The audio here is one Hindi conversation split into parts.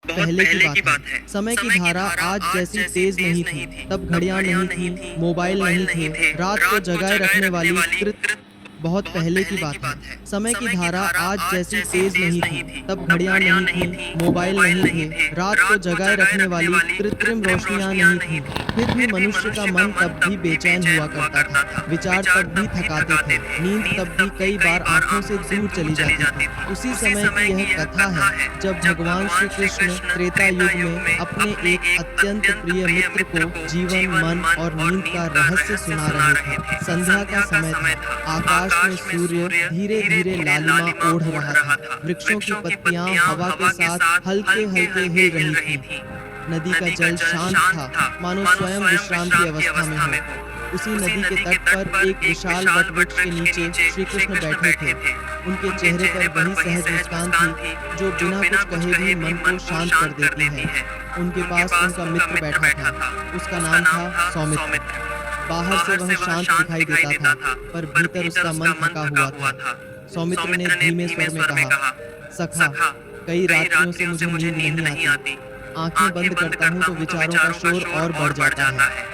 पहले की बात है। समय की धारा आज जैसी तेज नहीं थी, तब घड़ियां नहीं थी, मोबाइल नहीं थे, रात को जगाए रखने वाली कृत बहुत पहले की बात है। समय की धारा आज जैसी तेज नहीं थी, तब घड़ियां नहीं थी, मोबाइल नहीं थे, रात को जगाए रखने वाली कृत्रिम रोशनियां नहीं थीं। फिर भी मनुष्य का मन तब भी बेचैन हुआ करता था, विचार तब भी थकाते थे, नींद तब भी कई बार आंखों से दूर चली जाती थी। उसी समय की यह कथा है जब भगवान श्री कृष्ण त्रेता युग में अपने एक अत्यंत प्रिय मित्र को जीवन, मन और नींद का रहस्य सुना रहे थे। संध्या का समय था, आकाश में सूर्य धीरे धीरे लालिमा ओढ़ रहा था, वृक्षों की पत्तियां हवा के साथ हल्के हल्के हिल रही थी। नदी का जल शांत था, मानो स्वयं विश्राम की अवस्था में हो। उसी नदी के तट पर एक विशाल वटवृक्ष के नीचे श्री कृष्ण बैठे थे। उनके चेहरे पर वही सहज मुस्कान थी जो बिना कुछ कहे भी मन को शांत कर देती है। उनके पास उनका मित्र बैठा था, उसका नाम था सौमित्र। बाहर से वह शांत दिखाई देता था, पर भीतर उसका मन थका हुआ था। सौमित्र ने धीमे स्वर में कहा, सखा, कई रात्रियों से मुझे नींद नहीं आती। आंखें बंद करता हूँ तो विचारों का शोर और बढ़ जाता है।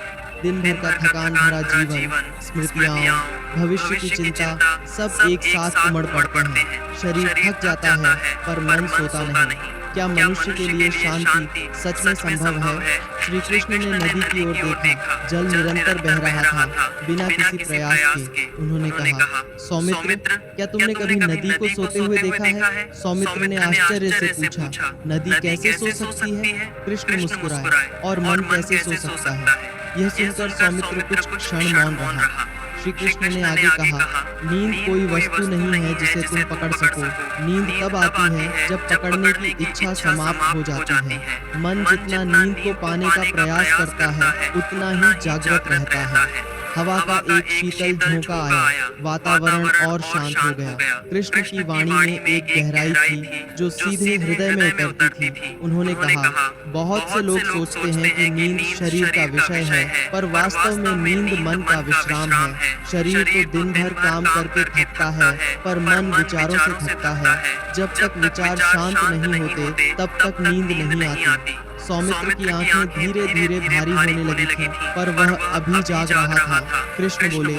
दिन भर का थकान भरा जीवन, स्मृतियाँ, भविष्य की चिंता सब एक साथ उमड़ पड़ते हैं। शरीर थक जाता है पर मन सोता नहीं। क्या मनुष्य के लिए शांति सच में संभव है? श्री कृष्ण ने नदी की ओर देखा, जल निरंतर बह रहा था, बिना किसी प्रयास के। उन्होंने कहा, सौमित्र, क्या तुमने कभी नदी को सोते हुए देखा है? सौमित्र ने आश्चर्य से पूछा, नदी कैसे सो सकती है? कृष्ण मुस्कुराए, और मन कैसे सो सकता है? यह सुनकर सौमित्र कुछ क्षण मौन रहा। श्री कृष्ण ने आगे कहा, नींद कोई वस्तु नहीं है जिसे तुम पकड़ सको। नींद तब आती है जब पकड़ने की इच्छा समाप्त हो जाती है। मन जितना नींद को पाने का प्रयास करता है, उतना ही जागृत रहता है। हवा का एक शीतल झोंका आया, वातावरण और शांत हो गया। कृष्ण की वाणी में एक गहराई थी जो सीधे हृदय में उतरती थी। उन्होंने कहा, बहुत से लोग सोचते हैं कि नींद शरीर का विषय है, पर वास्तव में नींद मन का विश्राम है। शरीर तो दिन भर काम करके थकता है, पर मन विचारों से थकता है। जब तक विचार शांत नहीं होते, तब तक नींद नहीं आती। सौमित्र की आंखें धीरे धीरे भारी होने लगी थीं, पर वह अभी जाग रहा था। कृष्ण बोले,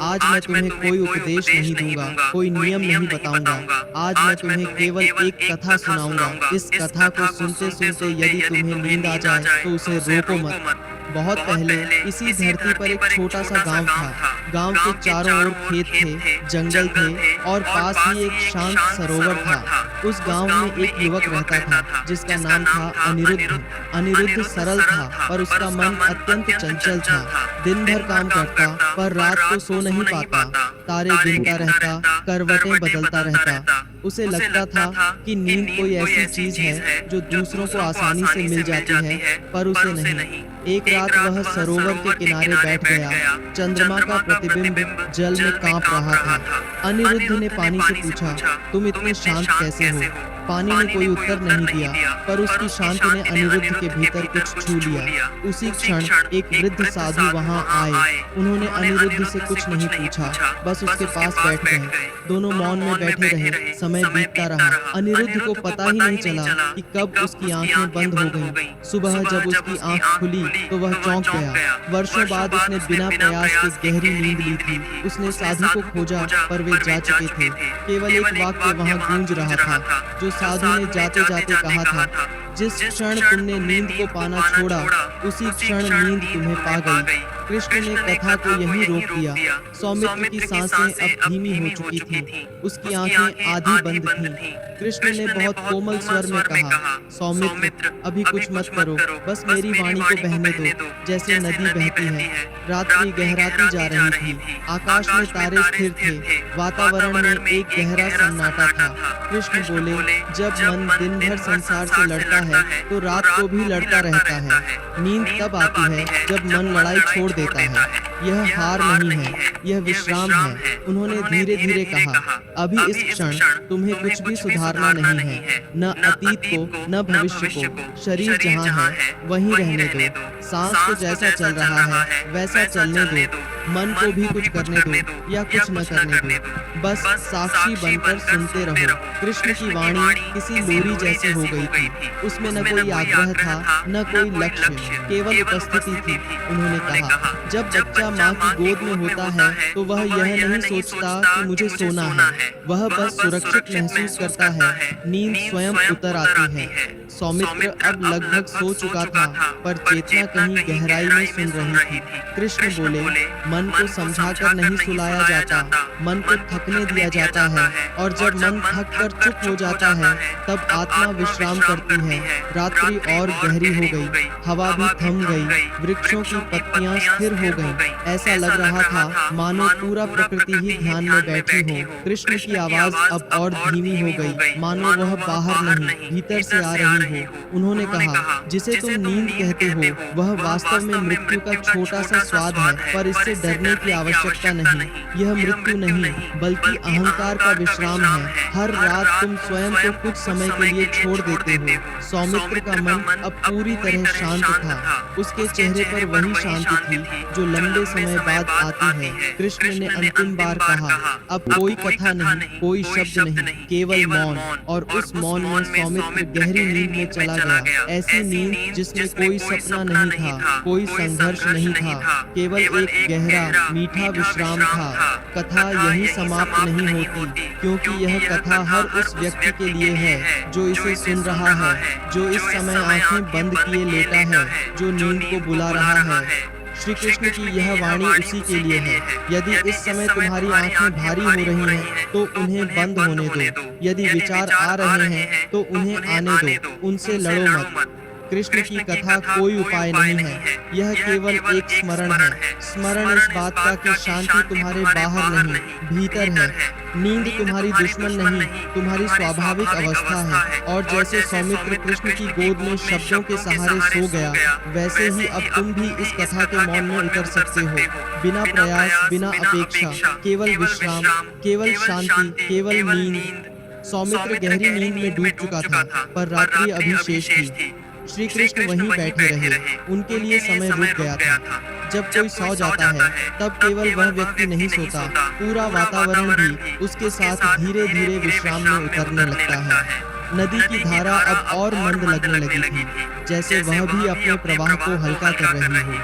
आज मैं तुम्हें कोई उपदेश नहीं दूंगा, कोई नियम नहीं बताऊंगा। आज मैं तुम्हें केवल एक कथा सुनाऊंगा। इस कथा को सुनते सुनते यदि तुम्हें नींद आ जाए तो उसे रोको मत। बहुत पहले इसी धरती पर एक छोटा सा गांव था। गांव के चारों ओर खेत थे, जंगल थे और पास ही एक शांत सरोवर था। उस गांव में एक युवक रहता था जिसका नाम था अनिरुद्ध। अनिरुद्ध सरल था, पर उसका मन अत्यंत चंचल था। दिन भर काम करता, पर रात को सो नहीं पाता। तारे गिनता रहता, करवटें बदलता रहता। उसे लगता था कि नींद कोई ऐसी चीज है जो दूसरों को आसानी से मिल जाती है, पर उसे नहीं। एक रात वह सरोवर के किनारे बैठ गया। चंद्रमा का प्रतिबिंब जल में कांप रहा था। अनिरुद्ध ने पानी से पूछा, तुम इतने शांत कैसे हो? पानी ने कोई उत्तर नहीं दिया, पर उसकी शांति ने अनिरुद्ध के भीतर कुछ छू लिया। उसी क्षण एक वृद्ध साधु वहां आए। उन्होंने अनिरुद्ध से कुछ नहीं पूछा, बस उसके पास बैठ गए। दोनों मौन में बैठे रहे। समय बीतता रहा। अनिरुद्ध को पता ही नहीं चला कि कब उसकी आंखें बंद हो गईं। सुबह जब उसकी आंख खुली तो वह चौंक गया। वर्षों बाद उसने बिना प्रयास के गहरी नींद ली थी। उसने साधु को खोजा, पर वे जा चुके थे। केवल एक वाक्य वहां गूंज रहा था, जो साधु ने जाते जाते कहा था, जिस क्षण तुमने नींद को पाना छोड़ा, उसी क्षण नींद तुम्हें पा गई। कृष्ण ने कथा को यहीं रोक दिया। सौमित्र की सांसें अब धीमी हो चुकी थीं, उसकी आंखें आधी बंद थीं। कृष्ण ने बहुत कोमल स्वर में कहा, सौमित्र, अभी कुछ मत करो, बस मेरी वाणी को बहने दो, जैसे नदी बहती है। रात्रि गहराती जा रही थी, आकाश में तारे स्थिर थे, वातावरण में एक गहरा सन्नाटा था। कृष्ण बोले, जब मन दिन भर संसार से लड़ता है तो रात को भी लड़ता रहता है। नींद तब आती है जब मन लड़ाई छोड़ देता है। यह हार नहीं है, यह विश्राम है। उन्होंने धीरे धीरे कहा, अभी इस क्षण तुम्हें कुछ भी सुधारना नहीं है, न अतीत को न भविष्य को। शरीर जहाँ है वहीं रहने दो, सांस को जैसा चल रहा है वैसा चलने दो, मन को भी कुछ करने दो या कुछ न करने दो, बस साक्षी बनकर सुनते रहो। कृष्ण की वाणी किसी लोरी जैसी हो गई थी। उसमें न कोई आग्रह था न कोई लक्ष्य, केवल उपस्थिति थी। उन्होंने कहा, जब बच्चा माँ की गोद में होता है तो वह यह नहीं सोचता कि मुझे सोना है, वह बस सुरक्षित महसूस करता है। नींद स्वयं उतर आती है। सौमित्र अब लगभग सो चुका था, पर चेतना कहीं गहराई में सुन रही थी। कृष्ण बोले, मन को समझाकर नहीं सुलाया जाता, मन को थकने दिया जाता है, और जब मन थक कर चुप हो जाता है तब आत्मा विश्राम करती है। रात्रि और गहरी हो गई, हवा भी थम गई, वृक्षों की पत्तियां स्थिर हो गईं। ऐसा लग रहा था मानो पूरा प्रकृति ही ध्यान में बैठी हो। कृष्ण की आवाज अब और धीमी हो गई, मानो वह बाहर नहीं भीतर से आ रही हो। उन्होंने कहा, जिसे तुम नींद कहते हो वह वास्तव में मृत्यु का छोटा सा स्वाद है, पर इससे डरने की आवश्यकता नहीं। यह मृत्यु नहीं बल्कि अहंकार का विश्राम है। हर रात तुम स्वयं को कुछ समय के लिए छोड़ देते हो। सौमित्र का मन अब पूरी तरह शांत था। उसके चेहरे पर वही शांति थी जो लंबे समय बाद आती है। कृष्ण ने अंतिम बार कहा, अब कोई कथा नहीं, कोई शब्द नहीं, केवल मौन। और उस मौन में सौमित्र गहरी नींद में चला गया। ऐसी नींद जिसमें कोई सपना नहीं था, कोई संघर्ष नहीं था, केवल एक गहरा मीठा विश्राम था। कथा यही समाप्त नहीं होती, क्योंकि यह कथा हर उस व्यक्ति के लिए है जो इसे सुन रहा है, जो इस समय आंखें बंद किए लेटा है, जो नींद को बुला रहा है। श्री कृष्ण की यह वाणी उसी के लिए है। यदि इस समय तुम्हारी आंखें भारी हो रही हैं, तो उन्हें बंद होने दो। यदि विचार आ रहे हैं तो उन्हें आने दो, उनसे लड़ो मत। कृष्ण की कथा कोई उपाय नहीं है, यह केवल एक स्मरण है। स्मरण इस बात का कि शांति तुम्हारे बाहर नहीं, भीतर है। नींद तुम्हारी दुश्मन नहीं, तुम्हारी स्वाभाविक अवस्था है। और जैसे सौमित्र कृष्ण की गोद में शब्दों के सहारे सो गया, वैसे ही अब तुम भी इस कथा के मौन में उतर सकते हो, बिना प्रयास, बिना अपेक्षा, केवल विश्राम, केवल शांति, केवल नींद। सौमित्र गहरी नींद में डूब चुका था, पर रात्रि अभी शेष थी। श्री कृष्ण वहीं बैठे रहे। उनके लिए समय रुक गया था। जब कोई सो जाता है तब केवल वह व्यक्ति नहीं सोता, पूरा वातावरण भी उसके साथ धीरे धीरे विश्राम में उतरने लगता है। नदी की धारा अब और मंद लगने लगी थी, जैसे वह भी अपने प्रवाह को हल्का कर रही हो।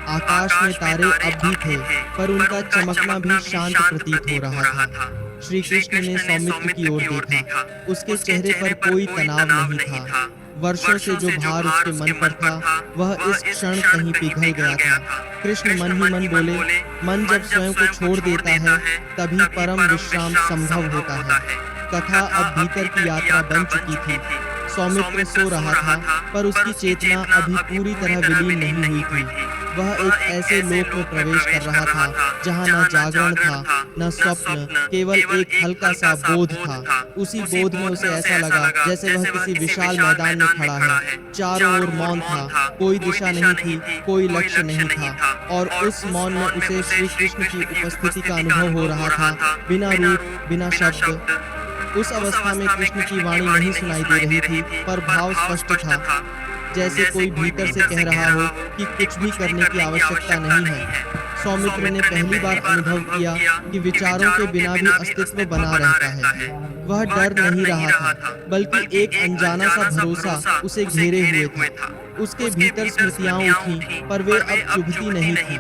आकाश में तारे अब भी थे, पर उनका चमकना भी शांत प्रतीत हो रहा था। श्री कृष्ण ने सौमित्र की ओर देखा। उसके चेहरे पर कोई तनाव नहीं था। वर्षों से जो भार उसके मन पर था, वह इस क्षण कहीं पिघल गया था। कृष्ण मन ही मन बोले, मन जब स्वयं को छोड़ देता है तभी परम विश्राम संभव होता है। कथा अब भीतर की यात्रा बन चुकी थी। सौमित्र सो रहा था, पर उसकी चेतना अभी पूरी तरह विलीन नहीं हुई थी। वह एक ऐसे लोक में प्रवेश कर रहा था जहाँ न जागरण था न स्वप्न, केवल एक हल्का सा बोध था। उसी बोध में उसे ऐसा लगा जैसे वह किसी विशाल मैदान में खड़ा है। चारों ओर मौन था, कोई दिशा नहीं थी, कोई लक्ष्य नहीं था, और उस मौन में उसे श्री कृष्ण की उपस्थिति का अनुभव हो रहा था, बिना रूप, बिना शब्द। उस अवस्था में कृष्ण की वाणी नहीं सुनाई दे रही थी, पर भाव स्पष्ट था, जैसे कोई भीतर से कह रहा हो कि कुछ भी करने की आवश्यकता नहीं है। सौमित्र ने पहली बार अनुभव किया कि विचारों के बिना भी अस्तित्व बना रहता है। वह डर नहीं रहा था, बल्कि एक अनजाना सा भरोसा उसे घेरे हुए था। उसके भीतर स्मृतियां उठी, पर वे अब चुभती नहीं थी।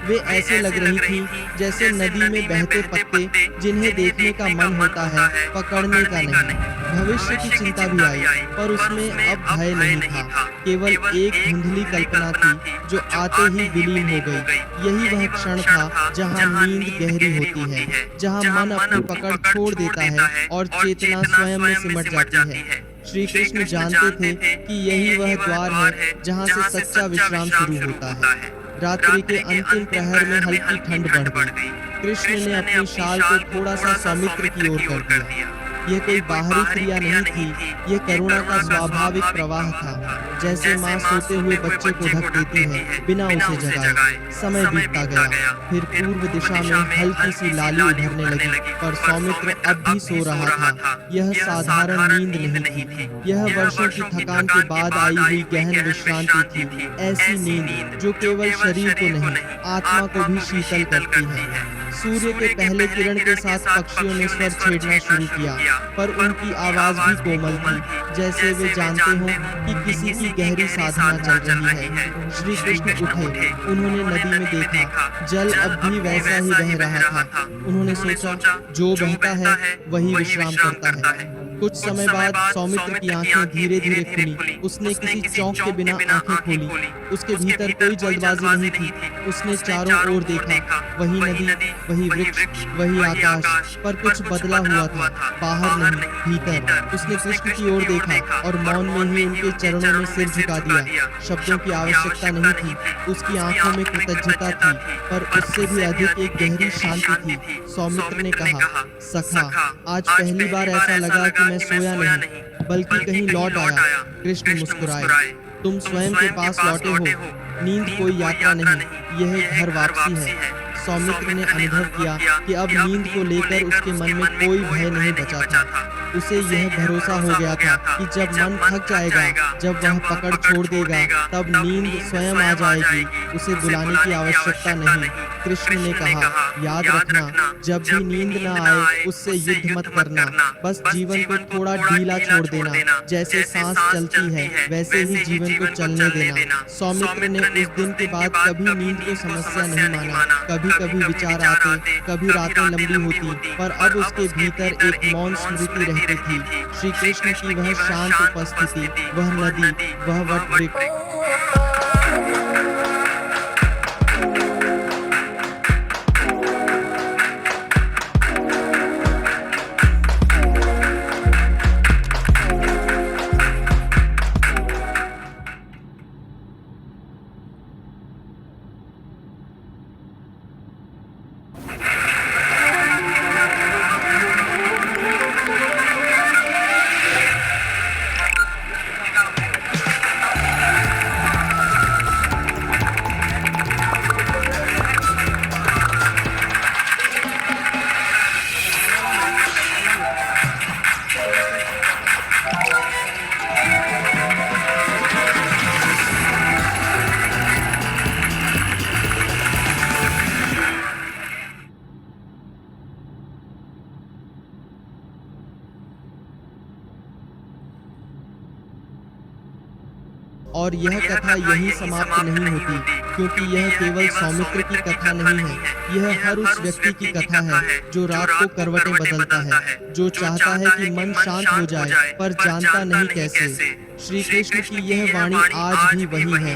वे ऐसे लग रही थी जैसे नदी में बहते पत्ते, जिन्हें देखने का मन होता है, पकड़ने का नहीं। भविष्य की चिंता भी आई, पर उसमें अब भय नहीं था, केवल एक धुंधली कल्पना थी जो आते ही विलीन हो गई। यही वह क्षण था जहाँ नींद गहरी होती है, जहाँ मन अपनी पकड़ छोड़ देता है और चेतना स्वयं में सिमट जाती है। श्री कृष्ण जानते थे कि यही वह द्वार है जहाँ से सच्चा विश्राम शुरू होता है। रात्रि के अंतिम प्रहर में हल्की ठंड बढ़ गई। कृष्ण ने अपनी शाल को थोड़ा सा सौमित्र की ओर कर दिया। यह कोई बाहरी क्रिया नहीं थी, यह करुणा का स्वाभाविक प्रवाह था। जैसे माँ सोते हुए बच्चे को ढक देती है बिना उसे जगाए। समय बीतता गया। फिर पूर्व दिशा में हल्की सी लाली उभरने लगी, पर सौमित्र अब भी सो रहा था। यह साधारण नींद नहीं थी, यह वर्षों की थकान के बाद आई हुई गहन विश्रांति थी। ऐसी नींद जो केवल शरीर को नहीं, आत्मा को भी शीतल करती है। सूर्य के पहले किरण के साथ पक्षियों ने स्वर छेड़ना शुरू किया, पर उनकी आवाज भी कोमल थी, जैसे वे जानते हों कि किसी की गहरी साधना चल रही है। श्री कृष्ण उठे। उन्होंने नदी में देखा, जल अब भी वैसा ही बह रहा था। उन्होंने सोचा, जो बहता है वही विश्राम करता है। कुछ समय बाद सौमित्र की आंखें धीरे धीरे खुली। उसने किसी चौंक के बिना आंखें खोली। उसके भीतर कोई जल्दबाजी नहीं थी। उसने चारों ओर देखा, वही नदी, वही वृक्ष, वही आकाश, पर कुछ बदला हुआ था। बाहर नहीं, भीतर। उसने कृष्ण की ओर देखा और मौन में ही उनके चरणों में सिर झुका दिया। शब्दों की आवश्यकता नहीं थी। उसकी आंखों में कृतज्ञता थी, पर उससे भी अधिक एक गहरी शांति थी। सौमित्र ने कहा, सखा, आज पहली बार ऐसा लगा कि मैं सोया नहीं, बल्कि कहीं लौट आया। कृष्ण मुस्कुराए। तुम स्वयं के पास लौटे हो। नींद कोई यात्रा नहीं, यह घर वापसी है। सौमित्र ने अनुभव किया कि अब नींद को लेकर उसके मन में कोई भय नहीं बचा था। उसे यह भरोसा हो गया था कि जब मन थक जाएगा, जब वह पकड़ छोड़ देगा, तब नींद स्वयं आ जाएगी। उसे बुलाने की आवश्यकता नहीं। कृष्ण ने कहा, याद रखना, जब भी नींद न आए उससे युद्ध मत करना, बस जीवन को थोड़ा ढीला छोड़ देना। जैसे सांस चलती है वैसे ही जीवन को चलने देना। सौमित्र ने उस दिन के बाद कभी नींद को समस्या नहीं माना। कभी कभी विचार आते, कभी रातें लंबी होती, पर अब उसके भीतर एक मौन स्मृति रहती थी। श्री कृष्ण की वह शांत उपस्थिति, वह नदी, वह वट वृक्ष। और यह कथा यहीं समाप्त नहीं होती, क्योंकि यह केवल सौमित्र की कथा नहीं है। यह हर उस व्यक्ति की कथा है जो रात को करवटें बदलता है, जो चाहता है कि मन शांत हो जाए, पर जानता नहीं कैसे। श्री कृष्ण की यह वाणी आज भी वही है।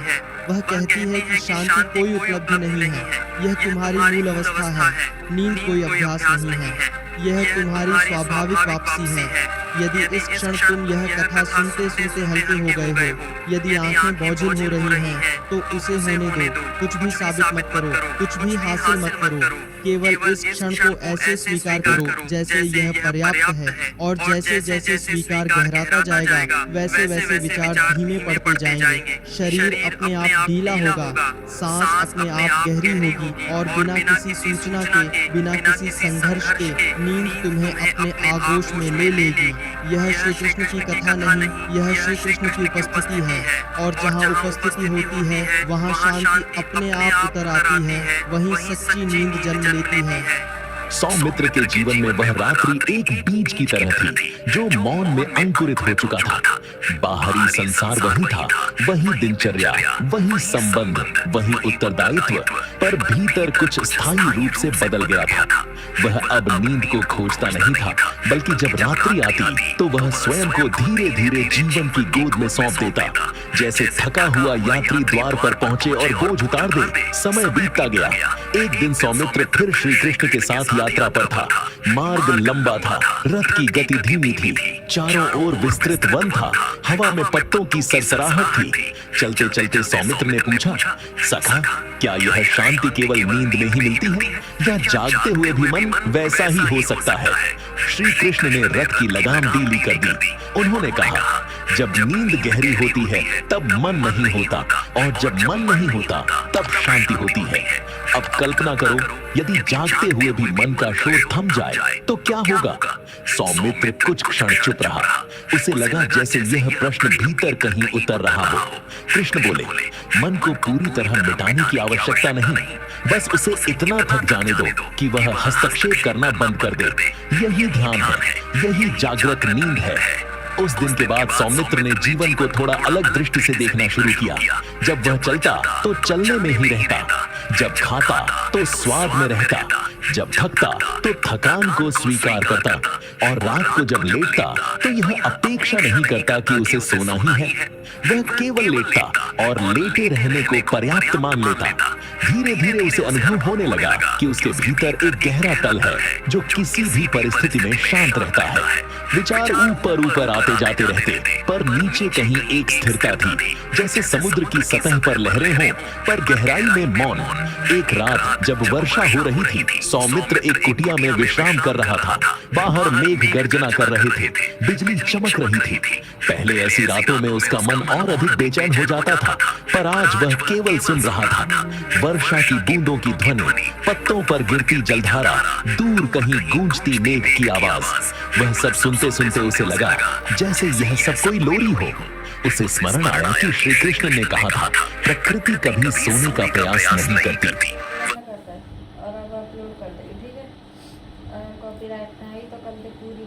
वह कहती है कि शांति कोई उपलब्धि नहीं है, यह तुम्हारी मूल अवस्था है। नींद कोई अभ्यास नहीं है, यह तुम्हारी स्वाभाविक वापसी है। यदि इस क्षण तुम यह कथा सुनते सुनते हल्के हो गए हो, यदि आंखें बोझिल हो रही हैं, तो उसे होने दो। कुछ भी साबित मत करो, कुछ भी हासिल मत करो। केवल इस क्षण को ऐसे स्वीकार करो जैसे यह पर्याप्त है, और जैसे जैसे स्वीकार गहराता जाएगा, वैसे वैसे विचार धीमे पड़ते जाएंगे। शरीर अपने आप ढीला होगा, सांस अपने आप गहरी होगी, और बिना किसी सूचना के, बिना किसी संघर्ष के, नींद तुम्हें अपने आगोश में ले लेगी। यह श्री कृष्ण की कथा नहीं, यह श्री कृष्ण की उपस्थिति है, और जहाँ उपस्थिति होती है वहाँ शांति अपने आप उतर आती है, वहीं सच्ची नींद जन्म लेती है। सौमित्र के जीवन में वह रात्रि एक बीज की तरह थी जो मौन में अंकुरित हो चुका था। बाहरी संसार वही था, वही दिनचर्या, वही संबंध, वही उत्तरदायित्व, पर भीतर कुछ स्थायी रूप से बदल गया था। वह अब नींद को खोजता नहीं था, बल्कि जब रात्रि आती तो वह स्वयं को धीरे धीरे जीवन की गोद में सौंप देता। जैसे थका हुआ यात्री द्वार पर पहुंचे और बोझ उतार दे। समय बीतता गया। एक दिन सौमित्र फिर श्री कृष्ण के साथ यात्रा पर था। मार्ग लंबा था, रथ की गति धीमी थी, चारों ओर विस्तृत वन था, हवा में पत्तों की सरसराहट थी। चलते चलते सौमित्र ने पूछा, सखा, क्या यह शांति केवल नींद में ही मिलती है, या जागते हुए भी मन वैसा ही हो सकता है? श्री कृष्ण ने रथ की लगाम ढीली कर दी। उन्होंने कहा, जब नींद गहरी होती है तब मन नहीं होता, और जब मन नहीं होता तब शांति होती है। अब कल्पना करो, यदि जागते हुए भी मन का शोर थम जाए तो क्या होगा? सौमित्र कुछ क्षण चुप रहा। उसे लगा जैसे यह प्रश्न भीतर कहीं उतर रहा हो। कृष्ण बोले, मन को पूरी तरह मिटाने की आवश्यकता नहीं, बस उसे इतना थक जाने दो कि वह हस्तक्षेप करना बंद कर दे। यही ध्यान है, यही जागृत नींद है। उस दिन के बाद सौमित्र ने जीवन को थोड़ा अलग दृष्टि से देखना शुरू किया। जब वह चलता तो चलने में ही रहता, जब खाता तो स्वाद में रहता, जब थकता तो थकान को स्वीकार करता, और रात को जब लेटता तो यह अपेक्षा नहीं करता कि उसे सोना ही है। वह केवल लेटता और लेटे रहने को पर्याप्त मान लेता। धीरे धीरे उसे अनुभव होने लगा कि उसके भीतर एक गहरा तल है जो किसी भी परिस्थिति में शांत रहता है। विचार ऊपर ऊपर आते जाते रहते, पर नीचे कहीं एक स्थिरता थी, जैसे समुद्र की सतह पर लहरें हों, पर गहराई में मौन। एक रात जब वर्षा हो रही थी, सौमित्र एक कुटिया में विश्राम कर रहा था। बाहर मेघ गर्जना कर रहे थे, बिजली चमक रही थी। पहले ऐसी रातों में उसका मन और अधिक बेचैन हो जाता था, पर आज वह केवल सुन रहा था। वर्षा की बूंदों की ध्वनि, पत्तों पर गिरती जलधारा, दूर कहीं गूंजती मेघ की आवाज। वह सब सुनते सुनते उसे लगा जैसे यह सब कोई लोरी हो। उसे स्मरण आया कि श्री कृष्ण ने कहा था, प्रकृति कभी सोने का प्रयास नहीं करती। और अब अपलोड कर देंगे, ठीक है। कॉपीराइट नहीं तो कर दे पूरी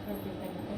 कर देंगे।